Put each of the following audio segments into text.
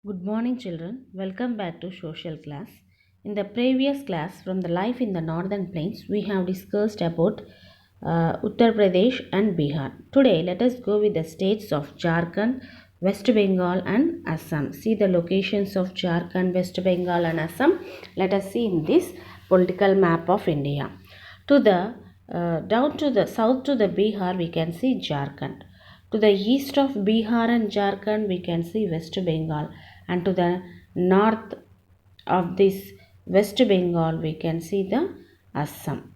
Good morning, children. Welcome back to social class. In the previous class, from the life in the northern plains, we have discussed about Uttar Pradesh and Bihar. Today, let us go with the states of Jharkhand, West Bengal, and Assam. See the locations of Jharkhand, West Bengal, and Assam. Let us see in this political map of India. To the down to the south to the Bihar, we can see Jharkhand. To the east of Bihar and Jharkhand, we can see West Bengal, and to the north of this West Bengal, we can see the Assam.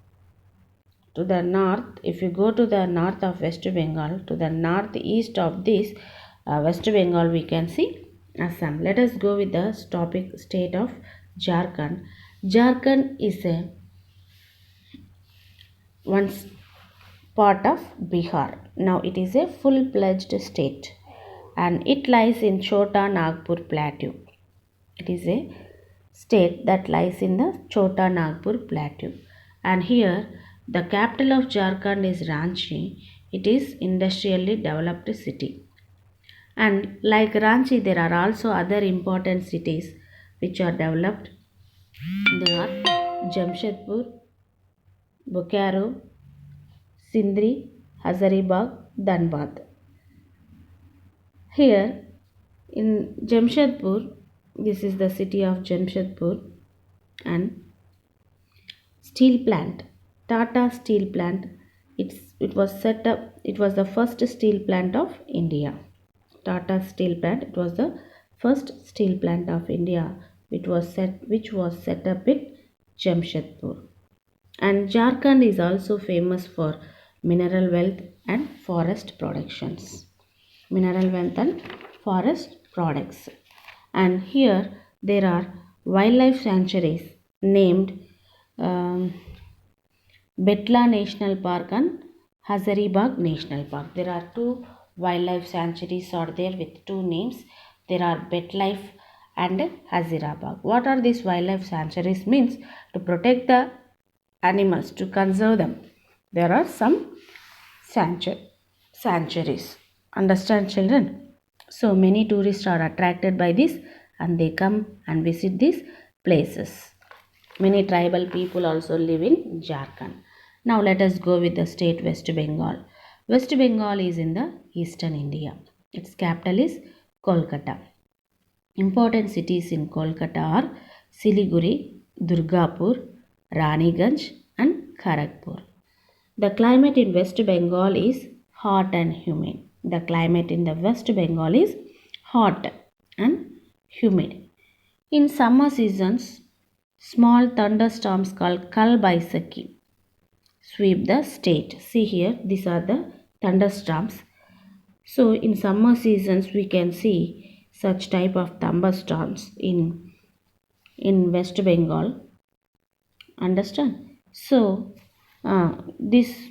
To the north, if you go to the north of West Bengal, to the northeast of this West Bengal, we can see Assam. Let us go with the topic state of Jharkhand. Jharkhand is a once part of Bihar. Now it is a full-fledged state and it lies in Chota Nagpur Plateau. It is a state that lies in the Chota Nagpur Plateau. And here the capital of Jharkhand is Ranchi. It is industrially developed city. And like Ranchi, there are also other important cities which are developed. They are Jamshedpur, Bokaro, Sindri, Hazaribagh, Dhanbad. Here in Jamshedpur, this is the city of Jamshedpur, and steel plant, Tata Steel Plant. It was set up. It was the first steel plant of India. Tata Steel Plant. It was the first steel plant of India. Which was set up in Jamshedpur. And Jharkhand is also famous for mineral wealth and forest productions. Mineral wealth and forest products. And here there are wildlife sanctuaries named um, Betla National Park and Hazaribagh National Park. There are two wildlife sanctuaries are there with two names. There are BetLife and Hazaribagh. What are these wildlife sanctuaries? Means to protect the animals, to conserve them. There are some sanctuaries. Understand, children? So many tourists are attracted by this and they come and visit these places. Many tribal people also live in Jharkhand. Now let us go with the state West Bengal. West Bengal is in the eastern India. Its capital is Kolkata. Important cities in Kolkata are Siliguri, Durgapur, Raniganj, and Kharagpur. The climate in West Bengal is hot and humid. The climate in the West Bengal is hot and humid. In summer seasons, small thunderstorms called Kal Baisakhi sweep the state. See here, these are the thunderstorms. So in summer seasons, we can see such type of thunderstorms in West Bengal. Understand? So these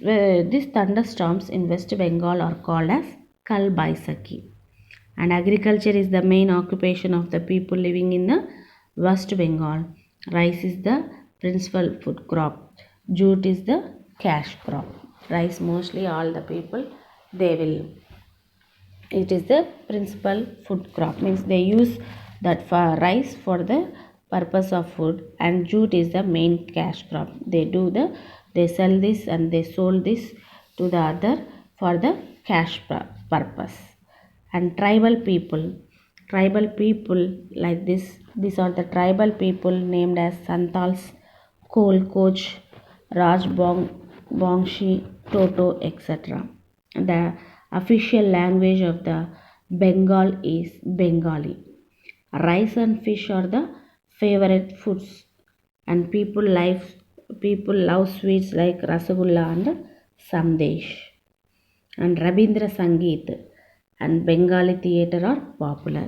thunderstorms in West Bengal are called as Kal Baisakhi. And agriculture is the main occupation of the people living in the West Bengal. Rice is the principal food crop. Jute is the cash crop. Rice mostly all the people they will. It is the principal food crop. Means they use that for rice for the purpose of food, and jute is the main cash crop. They sell this and they sold this to the other for the cash purpose. And tribal people like this, these are the tribal people named as Santals, Kol, Koch, Bongshi, Toto, etc. The official language of the Bengal is Bengali. Rice and fish are the favorite foods, and people love sweets like Rasagulla and Sandesh. And Rabindra Sangeet and Bengali theatre are popular.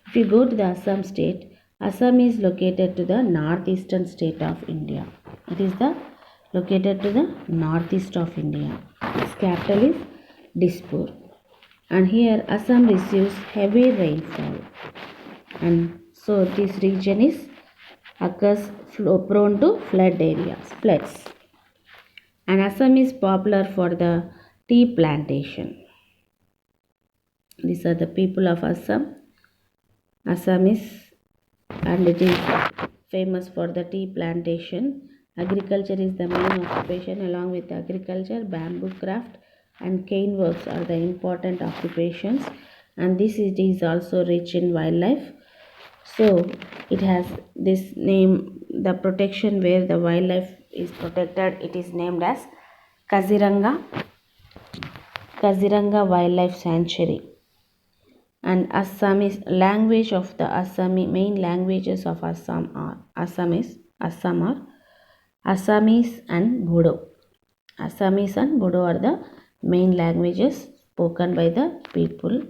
If you go to the Assam state, Assam is located to the northeastern state of India. It is located to the northeast of India. Its capital is Dispur. And here Assam receives heavy rainfall. And so this region is occurs prone to floods. And Assam is popular for the tea plantation. These are the people of Assam. Assamese, and it is famous for the tea plantation. Agriculture is the main occupation. Along with agriculture, bamboo craft and cane works are the important occupations, and this it is also rich in wildlife. So it has this name, the protection where the wildlife is protected, it is named as Kaziranga Wildlife Sanctuary. And Assamese language of the Assami, main languages of Assam are Assamese and Bodo. Assamese and Bodo are the main languages spoken by the people.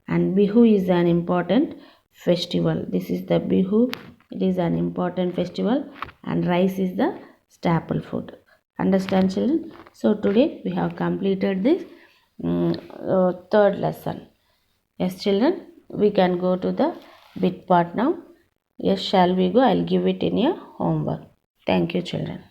And Bihu is an important festival. This is the Bihu. It is an important festival, and rice is the staple food. Understand, children? So today we have completed this third lesson. Yes, children, we can go to the bit part now. Yes, shall we go? I'll give it in your homework. Thank you, children.